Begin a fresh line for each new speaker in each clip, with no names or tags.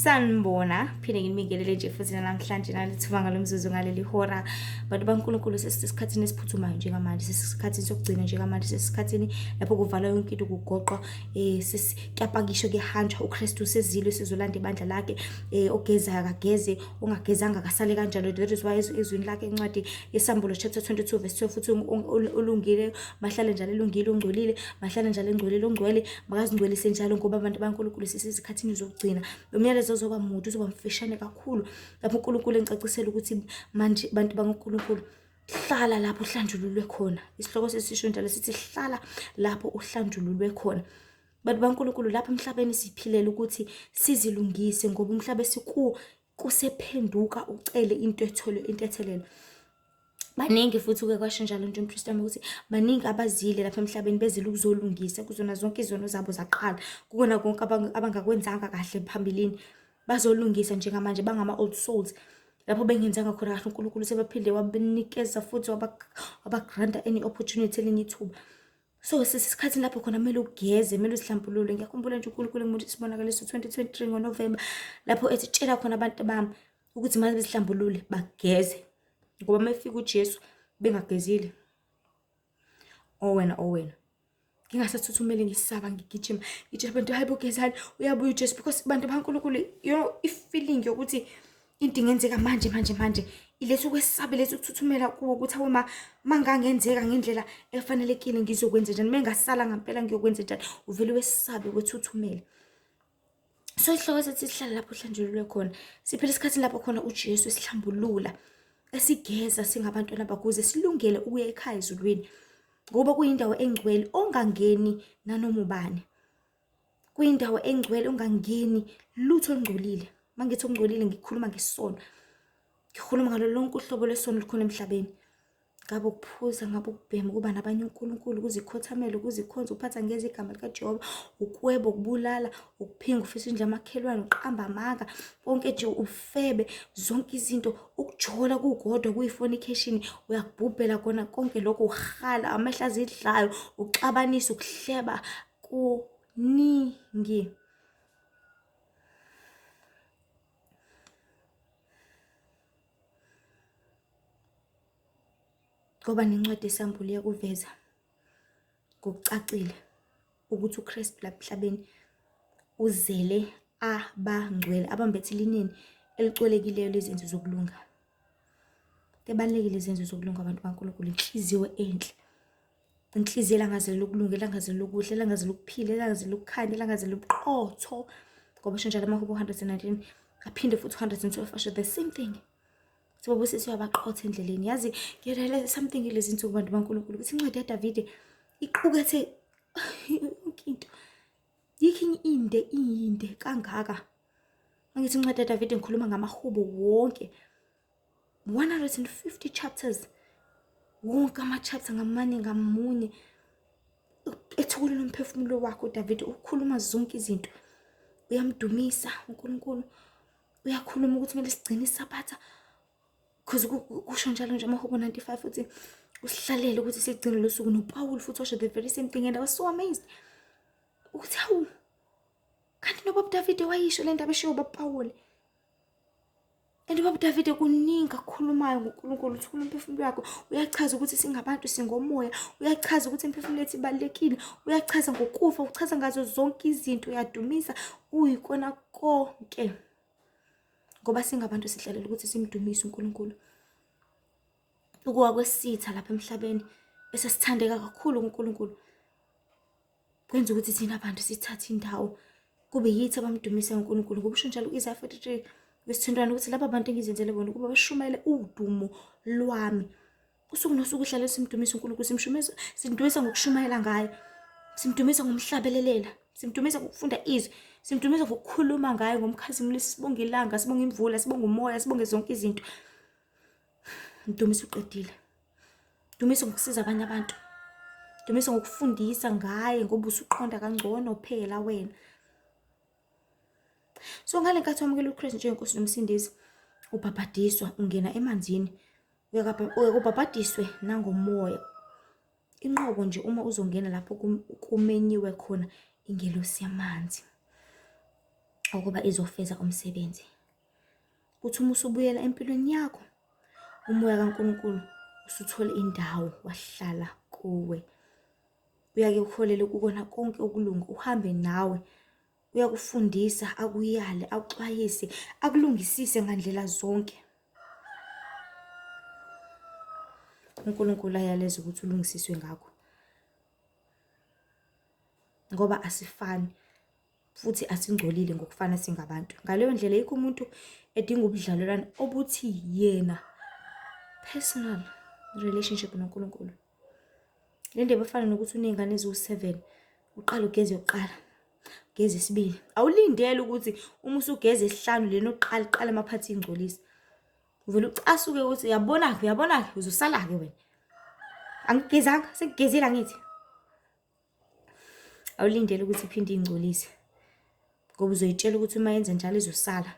Sanibona, phinde nginibikelele nje futhi namhlanje nalithuba ngalomzuzu ngaleli hora. Bantu baNkulunkulu, sesisikhathini esiphuthumayo njengamanje, sesisikhathini sokugcina njengamanje, sesisikhathini lapho kuvalwa yonke into, kugoqwa kuyapakishwa, kuyahanjwa. UKristu usezile, sizolanda ibandla lakhe. Ogezayo akageze, ongagezanga akasale kanjalo. That is why ezwini lakhe incwadi yeSambulo chapter 22 verse 12 futhi ulungile mahlale njalo elungile, ongcolile mahlale njalo engcolile, ongcwele makazingcwelise njalo, ngoba abantu baNkulunkulu sesizikhathini zokugcina. Lo myalezo uzoba mude, uzoba mfishane kakhulu, lapho uNkulunkulu engicacisela ukuthi manje bantu baNkulunkulu, hlala lapho uhlanjululwe khona. Isihloko sesisho njalo sithi hlala lapho uhlanjululwe khona. Bantu baNkulunkulu, lapha emhlabeni siphilela ukuthi sizilungise, ngoba umhlaba kusephenduka ucele into ethelelo. Baningi futhi kwasho njalo nje umpristi wami ukuthi baningi abazile lapha emhlabeni bezile ukuzolungisa kuzona zonke izono zabo zaqala, kukona konke abangakwenzanga kahle phambilini, bazolungisa njengamanje bangama old souls. Lapho bengenzanga khona kahle, uNkulunkulu sebaphinde wabenikeza futhi wabagranta any opportunity, elinye ithuba. So sesisikhathini lapho khona kumele ugeze, kumele uzihlambulule. Ngiyakhumbula nje uNkulunkulu ngimuthi isibonakaliso 2023 ngoNovemba, lapho etshela khona abantu bami ukuthi manje bezihlambulule bageze, ngoba mefika uJesu bengagezile. Owena ngingasathuthumeli ngisaba, ngigijima ngitshela abantu hayi bogezani, uyabuya uJesu, because bantu baNkulunkulu, you know, ifeeling yokuthi into ingenzeka manje iletha ukwesaba, iletha ukuthuthumela kuwo ukuthi awu mangangenzeka ngendlela efanelekile ngizokwenza njani, mengasala ngempela ngiyokwenza njani, uvele wesabe wethuthumele. So isihloko sethi sihlala lapho uhlanjululwe khona, siphela isikhathini lapho khona uJesu esihlambulula, esigeza singabantwana bakuze silungele ukuya ekhaya ezulwini, ngoba kuyindawo engcwele ongangeni nanoma ubani. Kuyindawo engcwele ongangeni lutho ongcolile. Mangithi ongcolile ngikhuluma ngesono, ngikhuluma ngalo lonke uhlobo lwesono likhona emhlabeni. Ngabe ukuphuza, ngabe ukubhema, kuba nabanye uNkulunkulu, ukuzikhothamela, ukuzikhonza, uphatha ngeze igama likaJehova, ukweba, ukubulala, ukuphinga, ufisa indle yamakhelwane, uqamba amanga, konke nje ufebe, zonke izinto, ukujola kukodwa, kuyi-fornication, uyakubhubhela kona konke lokho, uhala, amehla azidlayo, uxabanisa, ukuhleba, kuningi. Ngoba nencwadi yeSambulo iyakuveza ngokucacile ukuthi uKristu lapha emhlabeni uzele abangcwele, abambethe ilineni elicwelekileyo lezenzo zokulunga. Kubalulekile izenzo zokulunga, abantu baNkulunkulu, inhliziyo enhle, inhliziyo elangazelela ukulunga, elangazelela okuhle, elangazelela ukuphila, elangazelela ukukhanya, elangazelela ubuqotho. Ngoba sho njalo amaHubo 119 aphinde futhi 112 asho the same thing. Sibobo sesiyabaqotha endleleni. Yazi ngirealize something lezi zinsuku, bantu baNkulunkulu, ukuthi incwadi yaDavide iqukethe yonke into. Yikho inde kangaka. Mangithi incwadi yaDavide ngikhuluma ngamaHubo wonke, 150 chapters, wonke ama-chapter ngamanye ngamunye ethukulula umphefumulo wakho. uDavide ukhuluma zonke izinto, uyamdumisa uNkulunkulu, uyakhuluma ukuthi kumele sigcine isabatha, because kusho njalo nje amaHubo 95 futhi usihlalele ukuthi sigcine lo suku. noPaul futhi washo the very same thing, and I was so amazed ukuthi hawu, kanti noBaba Davide wayisho le ndaba eshiwo uPaul. And uBaba Davide kuningi akukhulumayo ngoNkulunkulu, uthula umphefumulo wakho, uyachaza ukuthi singabantu singomoya, uyachaza ukuthi imphefumulo yethu ibalulekile, uyachaza ngokufa, uchaza ngazo zonke izinto, uyadumisa, uyikona konke, ngoba singabantu sihlalela ukuthi simdumise uNkulunkulu. Ukuwa kwesitha lapha emhlabeni bese sithandeka kakhulu uNkulunkulu kwenza ukuthi thina abantu sithathe indawo, kube yithi abamdumisa uNkulunkulu. Ngoba usho njalo Isaiah 43 verse 21 ukuthi laba bantu engizenzele bona ukuba bashumayele udumo lwami. Usuku nosuku uhlale simdumisa uNkulunkulu, simdumisa ngokushumayela ngayo, simdumisa ngomhlabelelela, simdumisa ngokufunda izwi, simdumisa ngokukhuluma ngayo, ngomkhazimulisi, sibonge ilanga, sibonge imvula, sibonge umoya, sibonge zonke izinto. Mdumisa uqedile. Mdumisa ngokusiza abanye abantu, mdumisa ngokufundisa ngaye, ngoba usuqonda kangcono phela wena. So ngale nkathi wamukela uKristu njengenkosi nomsindisi, ubhabhadiswa, ungena emanzini, uyakubhabhadiswe nangomoya. Inqobo nje uma uzongena lapho kumenyiwe khona ingelosi yamanzi. ukuba izofeza umsebenzi. Kuthi uma usubuyela empilweni yakho, umoya kaNkulunkulu usuthola indawo wahlala kuwe. Uyake uholele kukona konke okulunga, uhambe nawe, uyakufundisa, akuyale, akuxwayise, akulungisise ngandlela zonke. uNkulunkulu ayaleza ukuthi ulungisiswe ngakho, ngoba asifani futhi asingcolile ngokufana singabantu. Ngaleyo ndlela yikho umuntu edinga ubudlelwano obuthi yena personal relationship noNkulunkulu. Le ndaba efana nokuthi uney'ngane eziwu-7, uqala ugeze yokuqala, ugeze isibili. Awulindele ukuthi uma usugeze isihlanu lena oqala iqala amaphansi ingcolisa. Uvele ucasuke ukuthi uyabona-ke uzosala-ke wena. Angigezanga, sengigezile angithi. Awulindele ukuthi iphinde ingcolise, ngoba uzoyitshela ukuthi uma yenza njalo izosala.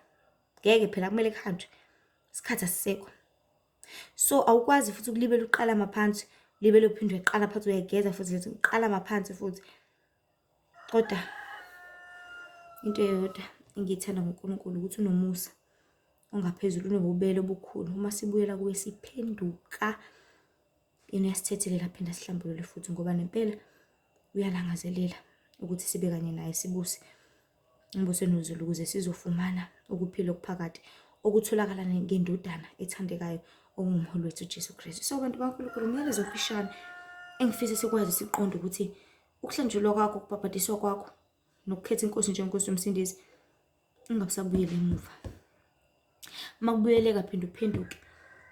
Ngeke phela, kumele kuhanjwe, isikhathi asisekho. So awukwazi futhi ukulibela uqala amaphansi, ulibele uphinde uyaqala phansi, uyayigeza futhi uqala amaphansi futhi. Kodwa into eyodwa engiyithanda ngoNkulunkulu ukuthi unomusa ongaphezulu, unobubele obukhulu. Uma sibuyela kuwe siphenduka, yena uyasithethelela aphinda sihlambulule futhi, ngoba nempela uyalangazelela ukuthi sibe kanye naye, sibuse embusweni wezulu ukuze sizofumana ukuphila okuphakade okutholakala ngendodana ethandekayo ongumholi wethu uJesu Kristu. So bantu baNkulunkulu, umyalezo ofishane engifisa sikwazi siqonde ukuthi ukuhlanjulwa kwakho, ukubhabhadiswa kwakho nokukhetha inkosi njengenkosi yomsindisi ungabusabuyeli emuva. Uma kubuyeleka phinde uphenduke,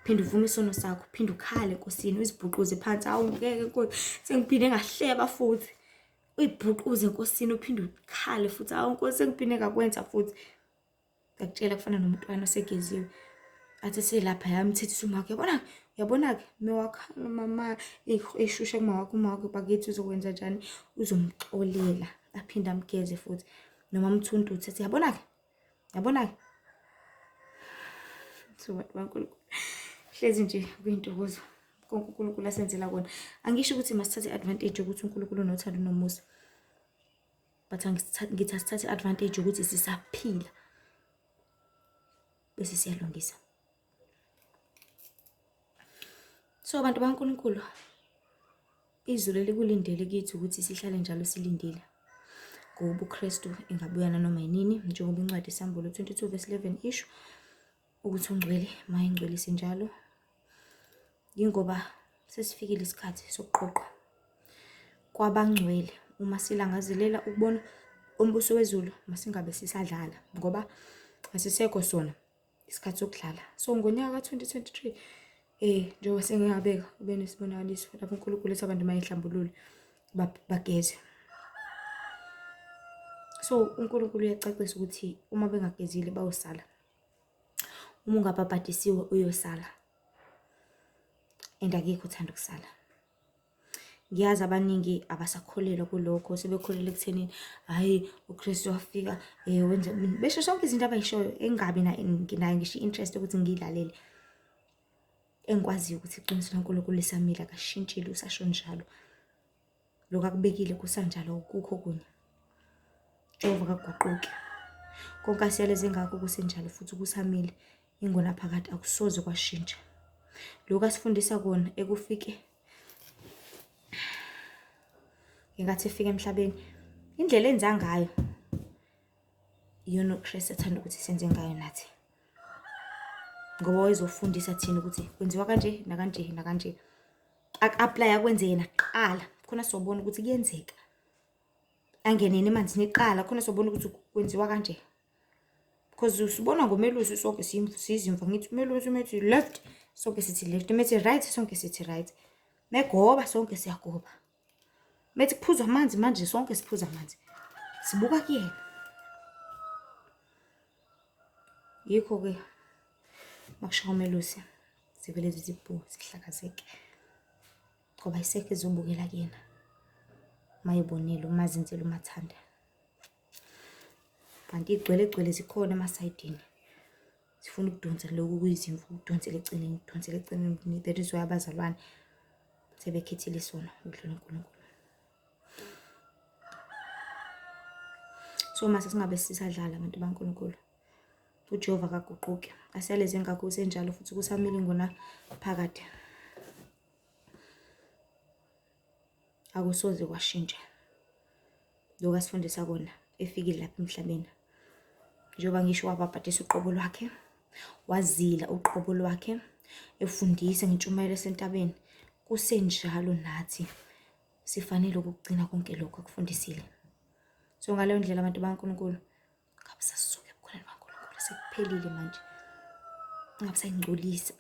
phinde uvume isono sakho, phinde ukhale enkosini, uzibhuquze phansi. Awu ngeke Nkosi, sengiphinde ngahleba futhi. Uyibhuquze enkosini, uphinde ukhale futhi. Awu Nkosi, sengiphinde ngakwenza futhi. Ngakutshela kufana nomntwana osegeziwe, athi selapha yamthethisa uma wakhe, uyabona-ke mewakhala mama eshusha kuma wakhe bakithi uzokwenza njani, uzomxolela aphinde amgeze futhi, noma amthuntuthi athi yabona-ke. So bantu baNkulunkulu, hlezi nje kuyintokozo konke uNkulunkulu asenzela kona. Angisho ukuthi masithathe i-advantage ukuthi uNkulunkulu unothando nomusa, but ngithi asithathe i-advantage ukuthi sisaphila bese siyalungisa. So bantu baNkulunkulu, izulu elikulindele kithi ukuthi sihlale njalo silindile, ngoba uKristu engabuya nanoma yinini, njengoba incwadi isambulo 22:11 isho ukuthi ungcwele mayengcwelise njalo. Yingoba sesifikile isikhathi sokuqoqwa kwabangcwele. Uma silangazelela ukubona umbuso wezulu, masingabe sisadlala, ngoba asisekho sona isikhathi sokudlala. So ngonyaka ka-2023 njengoba sengingabeka ube nesibonakaliso lapho uNkulunkulu ethi abantu mayihlambulule bageze. So uNkulunkulu uyacacisa ukuthi uma bengagezile bayosala, uma ungabhabhadisiwe uyosala, and akekho uthanda ukusala. Ngiyazi abaningi abasakholelwa kulokho, sebekholelwa ekuthenini hhayi uKristu wafika wenza besho sonke izinto abayishoyo, engabi nayo ngisho i-interest ukuthi ngiyilalele. Engikwaziyo ukuthi iqiniso laNkulunkulu lisamile, akashintshile, usasho njalo. Lokhu akubekile kusanjalo, kukho kunye. Jehova akaguquki. Konke asiyaleze ngakho kusenjalo futhi kusamile. Ingona phakade akusoze kwashintsha. Lokhu asifundisa kona ekufike, ngingathi efika emhlabeni, indlela enza ngayo iyona uKristu athanda ukuthi senze ngayo nathi, ngoba wayezofundisa thina ukuthi kwenziwa kanje nakanje nakanje. Aku-aplaya kwenze yena kuqala khona sobona ukuthi kuyenzeka. Angeneni emanzini eqala khona sobona ukuthi kwenziwa kanje, because usibona ngomelusi sonke sizimva. Ngithi umelusi methi left sonke sithi left, methi right sonke sithi right, megoba sonke siyagoba, methi kuphuzwa amanzi manje sonke siphuza amanzi. Sibuka kuyena. Yikho-ke makushawa umelusi zivele zithi bhu, sihlakazeke, ngoba isekho ezobukela kuyena mayibonile, umazenzela, umathanda. Kanti igcwele zikhona emasayidini, sifuna ukudonsa lokhu kuyizimvu, ukudonsela eceleni. That is why abazalwane sebekhethile sona ukudlula uNkulunkulu. So mase singabe sisadlala abantu baNkulunkulu. uJehova akaguquki, aseleze ngakho usenjalo futhi kusamile ngona phakade. Akusoze kwashintsha lokho asifundisa kona efikile lapha emhlabeni. Njengoba ngisho wabhabhadisa uqobo lwakhe, wazila uqobo lwakhe, efundisa ngentshumayelo esentabeni, kusenjalo nathi sifanele ukugcina konke lokho akufundisile. So ngaleyo ndlela abantu baNkulunkulu ngabe sasisuka ebukhoneni baNkulunkulu, sekuphelile manje. Ngabe sayingcolisa,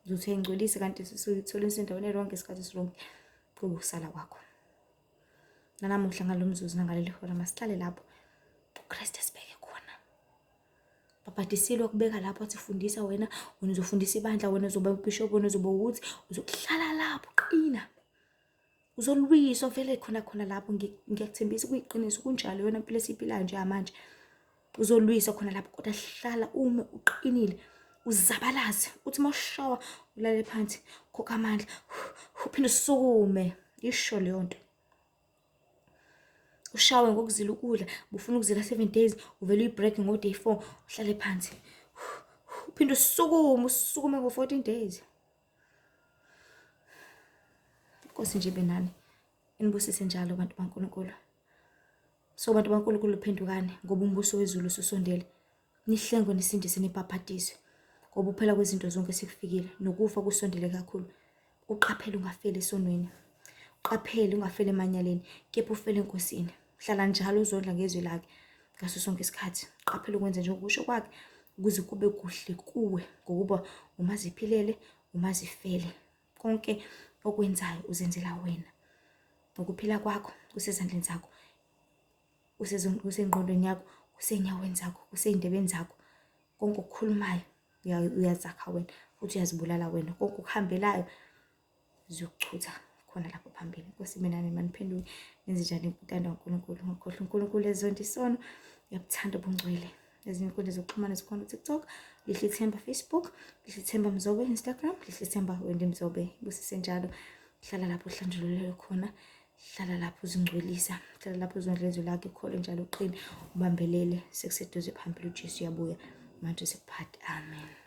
uzothi uyayingcolisa kanti sithola isendaweni eronke isikhathi esironke kube ukusala kwakho. Nanamuhla ngalo mzuzu nangaleli hora masihlale lapho uKristu sibeke khona. Babhadisile ukubeka lapho athi fundisa wena uzofundisa ibandla, wena uzoba ubishop, wena uzoba ukuthi uzokuhlala lapho qina. Uzolwiswa vele khona lapho, ngiyakuthembisa kuyiqiniso kunjalo yona impilo esiphilayo nje manje. Uzolwiswa khona lapho kodwa hlala ume uqinile, uzabalaze uthi mawushawa ulale phansi, khokha amandla, uphinde usukume. Isho leyo nto. Ushawe ngokuzila ukudla, ufuna ukuzila 7 days, uvela uyibreak ngo day 4, uhlale phansi. Uphinde usukume ngo 14 days. Inkosi nje benani inibusise njalo abantu baNkulunkulu. So abantu baNkulunkulu phendukane ngoba umbuso wezulu usondele. Nihlengwe nisindise nibhabhadiswe ngoba uphela kwezinto zonke sekufikile, nokufa kusondele kakhulu. Uqaphele ungafeli esonweni. Uqaphele ungafeli emanyaleni, kepha ufele enkosini. Hlala njalo uzondla ngezwi lakhe ngaso sonke isikhathi. Uqaphele ukwenza njengokusho kwakhe ukuze kube kuhle kuwe ngokuba umaziphilele, umazifele. Konke okwenzayo uzenzela wena. Ukuphila kwakho kusezandleni zakho, usengqondweni yakho, usenyaweni zakho, useyindebeni zakho. Konke okukhulumayo uyazakha wena futhi uyazibulala wena. Konke ukuhambelayo uzokuchutha khona lapho phambili. Inkosi benani maniphenduke nenze njani intando kaNkulunkulu. Ngakhohlwa uNkulunkulu ezonto isono, uyabuthanda ubungcwele. Ezinye inkundla zokuxhumana zikhona TikTok, Lihle Ithemba Facebook, Lihle Ithemba Mzobe Instagram, Lihle Ithemba Wendy Mzobe. Busise njalo, hlala lapho uhlanjululele khona, hlala lapho uzingcwelisa, hlala lapho uzondla izwi lakhe, khole njalo uqine, ubambelele. Sekuseduze phambili uJesu uyabuya manje sekuphathe. Amen.